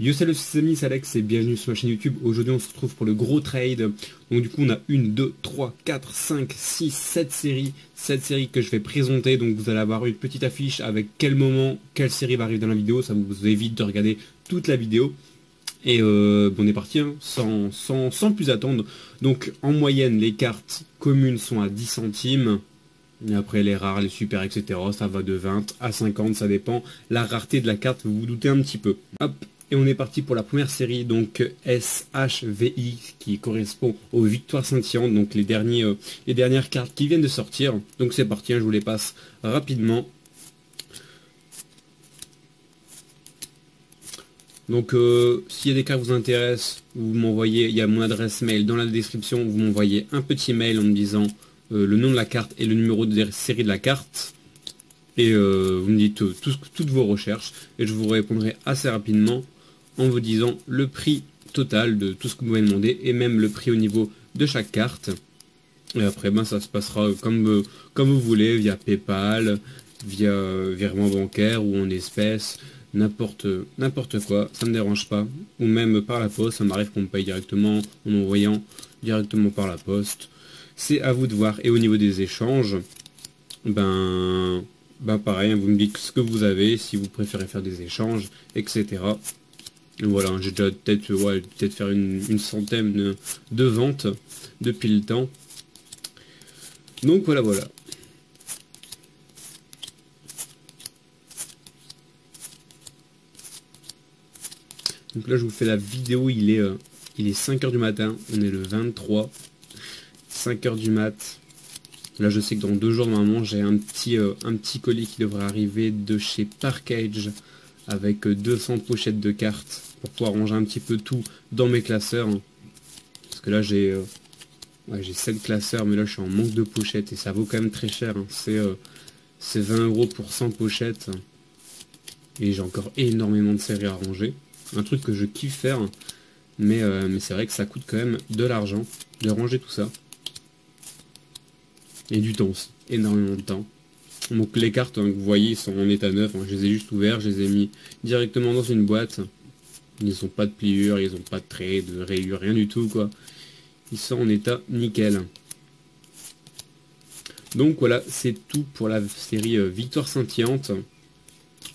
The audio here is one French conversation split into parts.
Yo salut les amis, c'est Alex et bienvenue sur ma chaîne YouTube. Aujourd'hui on se retrouve pour le gros trade. Donc du coup on a 1, 2, 3, 4, 5, 6, 7 séries. 7 séries que je vais présenter. Donc vous allez avoir une petite affiche avec quel moment, quelle série va arriver dans la vidéo. Ça vous évite de regarder toute la vidéo. Et bon, on est parti hein, sans plus attendre. Donc en moyenne les cartes communes sont à 10 centimes. Et après les rares, les super, etc. Ça va de 20 à 50, ça dépend. La rareté de la carte, vous vous doutez un petit peu. Hop. Et on est parti pour la première série, donc SHVI, qui correspond aux victoires scintillantes, donc les dernières cartes qui viennent de sortir. Donc c'est parti, hein, je vous les passe rapidement. Donc s'il y a des cartes qui vous intéressent, vous m'envoyez, il y a mon adresse mail dans la description, vous m'envoyez un petit mail en me disant le nom de la carte et le numéro de série de la carte. Et vous me dites toutes vos recherches et je vous répondrai assez rapidement en vous disant le prix total de tout ce que vous m'avez demandé et même le prix au niveau de chaque carte. Et après ben ça se passera comme vous voulez, via PayPal, via virement bancaire ou en espèces, n'importe quoi, ça ne me dérange pas. Ou même par la poste, ça m'arrive qu'on me paye directement en envoyant directement par la poste. C'est à vous de voir. Et au niveau des échanges, ben pareil, vous me dites ce que vous avez, si vous préférez faire des échanges, etc. Voilà, j'ai déjà peut-être faire une centaine de ventes depuis le temps. Donc voilà. Donc là je vous fais la vidéo, il est 5 h du matin, on est le 23, 5 h du mat. Là je sais que dans 2 jours normalement j'ai un petit colis qui devrait arriver de chez Parkage avec 200 pochettes de cartes pour pouvoir ranger un petit peu tout dans mes classeurs. Parce que là j'ai 7 classeurs mais là je suis en manque de pochettes et ça vaut quand même très cher. Hein. C'est 20 € pour 100 pochettes. Et j'ai encore énormément de séries à ranger. Un truc que je kiffe faire. Mais c'est vrai que ça coûte quand même de l'argent de ranger tout ça. Et du temps aussi, énormément de temps. Donc les cartes hein, que vous voyez sont en état neuf, hein, je les ai juste ouverts, je les ai mis directement dans une boîte. Ils n'ont pas de pliure, ils n'ont pas de traits, de rayures, rien du tout quoi. Ils sont en état nickel. Donc voilà, c'est tout pour la série Victoire scintillante.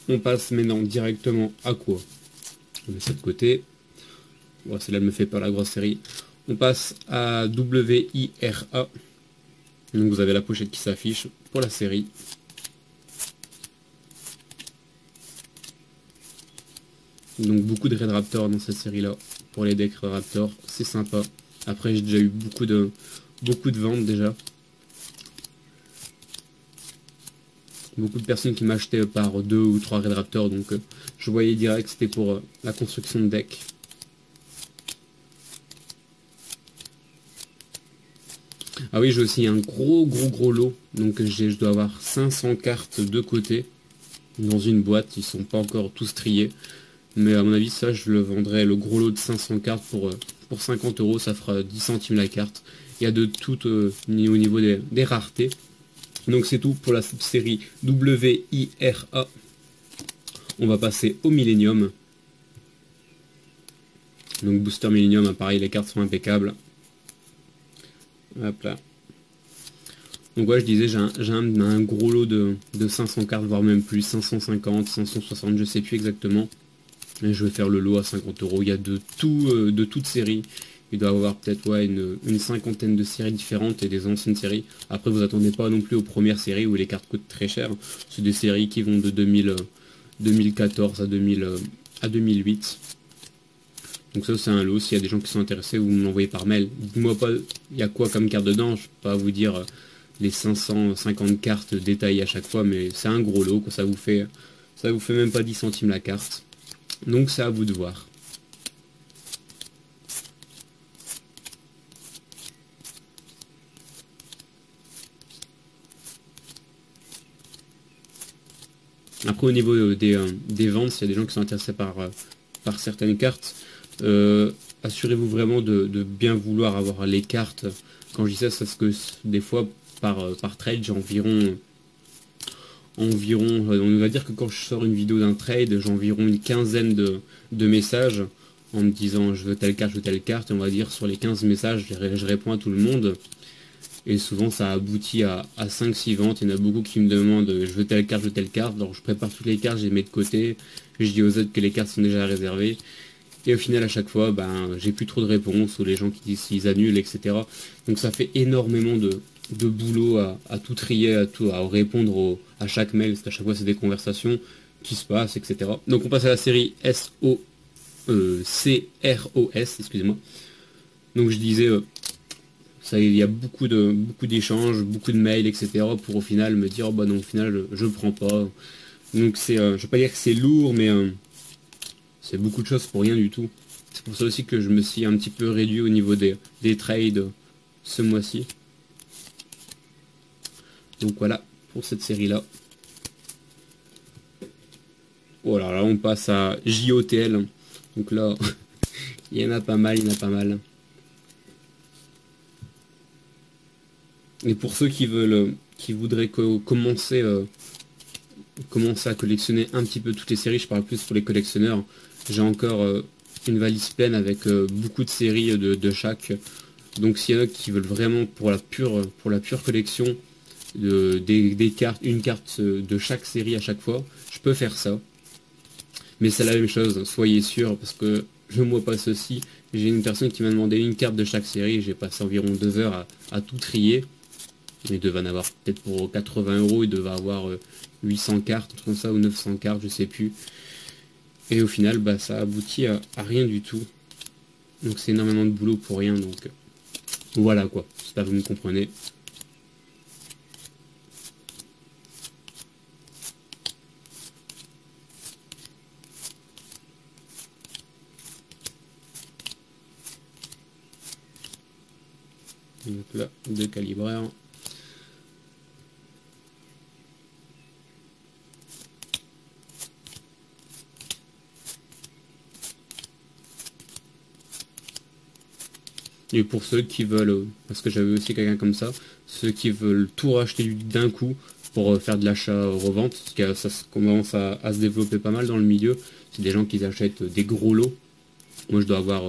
On passe maintenant directement à quoi? On met ça de côté. Bon, celle-là ne me fait pas la grosse série. On passe à WIRA. Donc vous avez la pochette qui s'affiche pour la série. Donc beaucoup de Red Raptor dans cette série là. Pour les decks Red Raptor, c'est sympa. Après j'ai déjà eu beaucoup de ventes déjà. Beaucoup de personnes qui m'achetaient par 2 ou 3 Red Raptor. Donc je voyais direct que c'était pour la construction de deck. Ah oui, j'ai aussi un gros lot, donc je dois avoir 500 cartes de côté dans une boîte, ils sont pas encore tous triés, mais à mon avis ça je le vendrai, le gros lot de 500 cartes pour 50 €, ça fera 10 centimes la carte. Il y a de tout au niveau des raretés. Donc c'est tout pour la série WIRA. On va passer au Millennium. Donc Booster Millennium, pareil, les cartes sont impeccables. Hop là. Donc ouais, je disais, j'ai un gros lot de 500 cartes, voire même plus, 550, 560, je sais plus exactement. Et je vais faire le lot à 50 €. Il y a de toutes séries. Il doit y avoir peut-être une cinquantaine de séries différentes et des anciennes séries. Après, vous attendez pas non plus aux premières séries où les cartes coûtent très cher. C'est des séries qui vont de 2014 à 2008. Donc ça c'est un lot, s'il y a des gens qui sont intéressés, vous me l'envoyez par mail. Dites-moi pas, il y a quoi comme carte dedans, je ne peux pas vous dire les 550 cartes détaillées à chaque fois, mais c'est un gros lot, quoi. Ça vous fait même pas 10 centimes la carte. Donc c'est à vous de voir. Après au niveau des ventes, s'il y a des gens qui sont intéressés par certaines cartes, assurez-vous vraiment de bien vouloir avoir les cartes. Quand je dis ça, c'est parce que des fois par trade j'ai environ, on va dire que quand je sors une vidéo d'un trade, j'ai environ une quinzaine de messages en me disant je veux telle carte, et on va dire sur les 15 messages, je réponds à tout le monde. Et souvent ça aboutit à 5-6 ventes. Il y en a beaucoup qui me demandent je veux telle carte, alors je prépare toutes les cartes, je les mets de côté, je dis aux autres que les cartes sont déjà réservées. Et au final à chaque fois, ben, j'ai plus trop de réponses, ou les gens qui disent qu'ils annulent, etc. Donc ça fait énormément de boulot à tout trier, à répondre à chaque mail, parce qu'à chaque fois c'est des conversations qui se passent, etc. Donc on passe à la série CROS, excusez-moi. Donc je disais, ça, il y a beaucoup d'échanges, beaucoup de mails, etc. pour au final me dire, oh, bah non, au final je prends pas. Donc c'est, je vais pas dire que c'est lourd, mais c'est beaucoup de choses pour rien du tout. C'est pour ça aussi que je me suis un petit peu réduit au niveau des trades ce mois-ci. Donc voilà pour cette série-là. Voilà, là on passe à JOTL. Donc là, il y en a pas mal, Et pour ceux qui voudraient commencer à collectionner un petit peu toutes les séries, je parle plus pour les collectionneurs. J'ai encore une valise pleine avec beaucoup de séries de chaque. Donc s'il y en a qui veulent vraiment pour la pure collection des cartes, une carte de chaque série à chaque fois, je peux faire ça. Mais c'est la même chose, soyez sûr, parce que je me passe aussi. J'ai une personne qui m'a demandé une carte de chaque série, j'ai passé environ 2 heures à tout trier. Il devait en avoir peut-être pour 80 €, il devait avoir 800 cartes, comme ça, ou 900 cartes, je sais plus. Et au final, bah, ça aboutit à rien du tout. Donc c'est énormément de boulot pour rien, donc voilà quoi, j'espère que vous me comprenez. Donc là, 2 calibreurs. Et pour ceux qui veulent, parce que j'avais aussi quelqu'un comme ça, ceux qui veulent tout racheter d'un coup pour faire de l'achat-revente, parce que ça commence à se développer pas mal dans le milieu, c'est des gens qui achètent des gros lots. Moi je dois avoir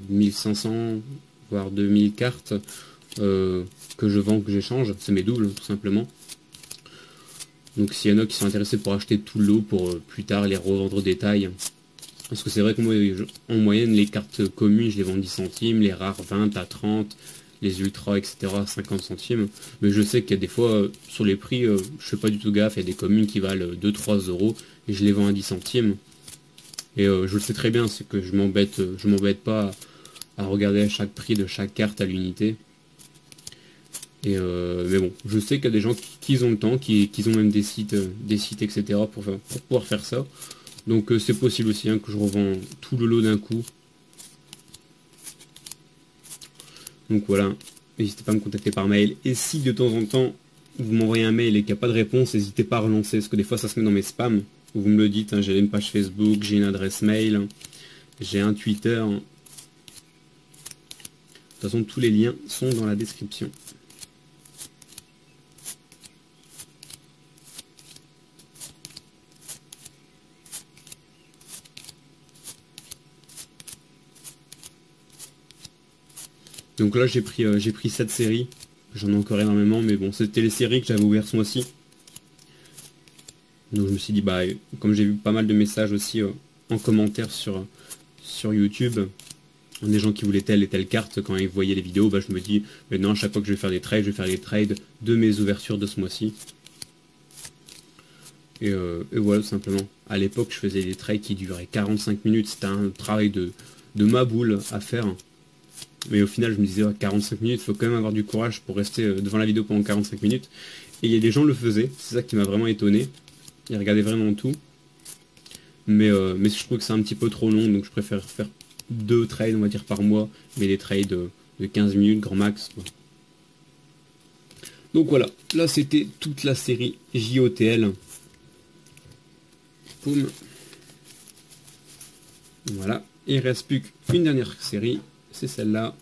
1500, voire 2000 cartes que je vends, que j'échange, c'est mes doubles tout simplement. Donc s'il y en a qui sont intéressés pour acheter tout le lot pour plus tard les revendre au détail. Parce que c'est vrai que moi, en moyenne, les cartes communes, je les vends 10 centimes, les rares 20 à 30, les ultras, etc. à 50 centimes. Mais je sais qu'il y a des fois, sur les prix, je fais pas du tout gaffe, il y a des communes qui valent 2-3 € et je les vends à 10 centimes. Et je le sais très bien, c'est que je m'embête pas à regarder à chaque prix de chaque carte à l'unité. Et mais bon, je sais qu'il y a des gens qui ont le temps, qui ont même des sites, etc. pour pouvoir faire ça. Donc c'est possible aussi que je revends tout le lot d'un coup. Donc voilà, n'hésitez pas à me contacter par mail. Et si de temps en temps vous m'envoyez un mail et qu'il n'y a pas de réponse, n'histez pas à relancer, parce que des fois ça se met dans mes spams. Vous me le dites, hein, j'ai une page Facebook, j'ai une adresse mail, j'ai un Twitter. De toute façon, tous les liens sont dans la description. Donc là j'ai pris cette série, j'en ai encore énormément, mais bon c'était les séries que j'avais ouvertes ce mois-ci. Donc je me suis dit, bah comme j'ai vu pas mal de messages aussi en commentaire sur YouTube, des gens qui voulaient telle et telle carte quand ils voyaient les vidéos, bah je me dis, maintenant à chaque fois que je vais faire des trades, je vais faire les trades de mes ouvertures de ce mois-ci. Et voilà tout simplement. À l'époque je faisais des trades qui duraient 45 minutes, c'était un travail de ma boule à faire. Mais au final, je me disais, 45 minutes, il faut quand même avoir du courage pour rester devant la vidéo pendant 45 minutes. Et il y a des gens le faisaient, c'est ça qui m'a vraiment étonné. Ils regardaient vraiment tout. Mais je trouve que c'est un petit peu trop long, donc je préfère faire 2 trades, on va dire, par mois, mais des trades de 15 minutes, grand max, quoi. Donc voilà, là c'était toute la série JOTL. Boum. Voilà, il reste plus qu'une dernière série. C'est celle-là.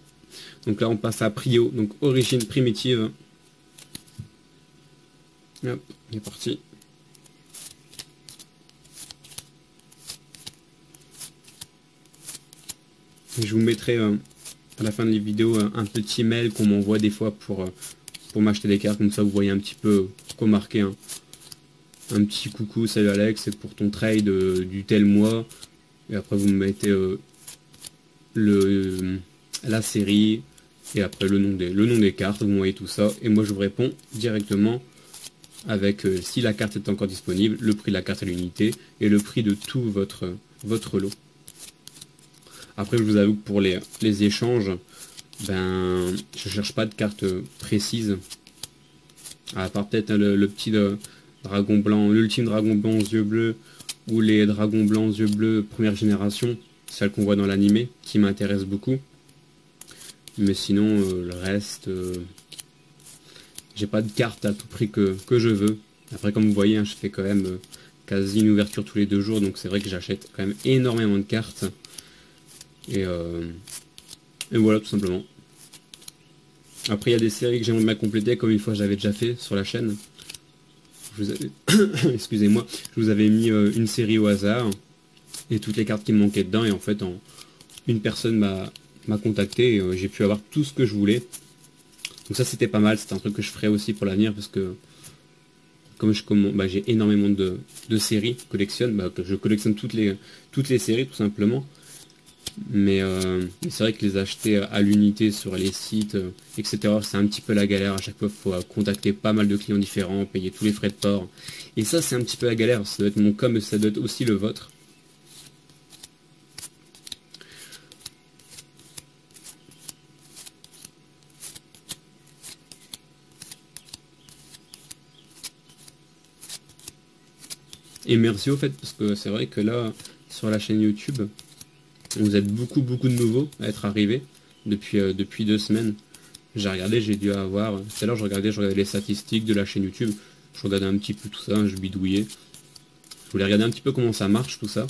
Donc là on passe à Prio, donc origine primitive. Hop, il est parti. Je vous mettrai à la fin de la vidéo un petit mail qu'on m'envoie des fois pour m'acheter des cartes, comme ça vous voyez un petit peu quoi marquer. Un petit coucou, salut Alex, c'est pour ton trade du tel mois. Et après vous me mettez la série et après le nom des cartes, vous voyez tout ça. Et moi je vous réponds directement avec si la carte est encore disponible, le prix de la carte à l'unité et le prix de tout votre lot. Après je vous avoue que pour les échanges, ben je cherche pas de carte précise. À part peut-être le petit dragon blanc, l'ultime dragon blanc aux yeux bleus ou les dragons blancs aux yeux bleus première génération, celle qu'on voit dans l'animé, qui m'intéresse beaucoup. Mais sinon le reste, j'ai pas de carte à tout prix que je veux. Après comme vous voyez, hein, je fais quand même quasi une ouverture tous les 2 jours, donc c'est vrai que j'achète quand même énormément de cartes. Et voilà tout simplement. Après il y a des séries que j'aimerais bien compléter, comme une fois j'avais déjà fait sur la chaîne. Je vous avais excusez-moi, je vous avais mis une série au hasard et toutes les cartes qui me manquaient dedans, et en fait une personne m'a contacté et j'ai pu avoir tout ce que je voulais. Donc ça c'était pas mal, c'est un truc que je ferai aussi pour l'avenir, parce que comme j'ai énormément de séries, que je collectionne toutes les séries tout simplement. Mais c'est vrai que les acheter à l'unité sur les sites, etc., c'est un petit peu la galère. À chaque fois, il faut contacter pas mal de clients différents, payer tous les frais de port. Et ça, c'est un petit peu la galère. Ça doit être mon cas, mais ça doit être aussi le vôtre. Et merci au fait, parce que c'est vrai que là, sur la chaîne YouTube, vous êtes beaucoup de nouveaux à être arrivés depuis 2 semaines. J'ai regardé, j'ai dû avoir... Tout à l'heure, je regardais les statistiques de la chaîne YouTube. Je regardais un petit peu tout ça, je bidouillais. Je voulais regarder un petit peu comment ça marche, tout ça.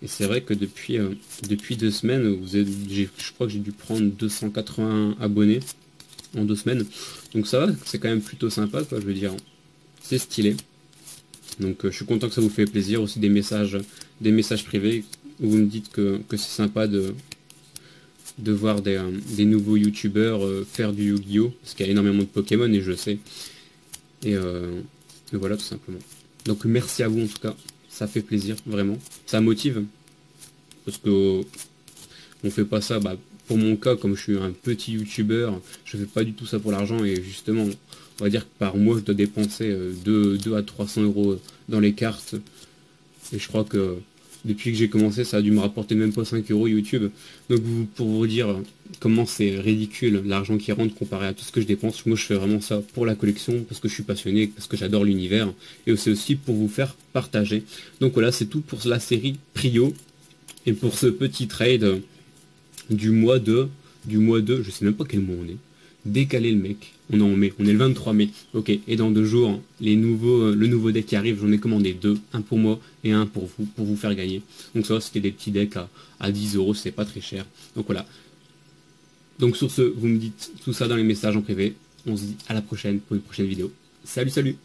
Et c'est vrai que depuis 2 semaines, je crois que j'ai dû prendre 281 abonnés en 2 semaines. Donc ça va, c'est quand même plutôt sympa, quoi, je veux dire. C'est stylé. Donc je suis content que ça vous fait plaisir. Aussi des messages privés où vous me dites que c'est sympa de voir des nouveaux youtubeurs faire du Yu-Gi-Oh! Parce qu'il y a énormément de Pokémon et je sais. Et voilà tout simplement. Donc merci à vous en tout cas. Ça fait plaisir, vraiment. Ça motive. Parce que on fait pas ça, pour mon cas, comme je suis un petit youtubeur, je fais pas du tout ça pour l'argent. Et justement, on va dire que par mois, je dois dépenser 2 à 300 € dans les cartes. Et je crois que depuis que j'ai commencé, ça a dû me rapporter même pas 5 € YouTube. Donc pour vous dire comment c'est ridicule l'argent qui rentre comparé à tout ce que je dépense, moi je fais vraiment ça pour la collection, parce que je suis passionné, parce que j'adore l'univers, et c'est aussi pour vous faire partager. Donc voilà, c'est tout pour la série Prio, et pour ce petit trade du mois de, je sais même pas quel mois on est, décalé le mec, on est en mai, on est le 23 mai, ok, et dans 2 jours, le nouveau deck qui arrive, j'en ai commandé 2, un pour moi et un pour vous faire gagner. Donc ça, c'était des petits decks à 10 €, c'est pas très cher, donc voilà. Donc sur ce, vous me dites tout ça dans les messages en privé, on se dit à la prochaine pour une prochaine vidéo. Salut, salut!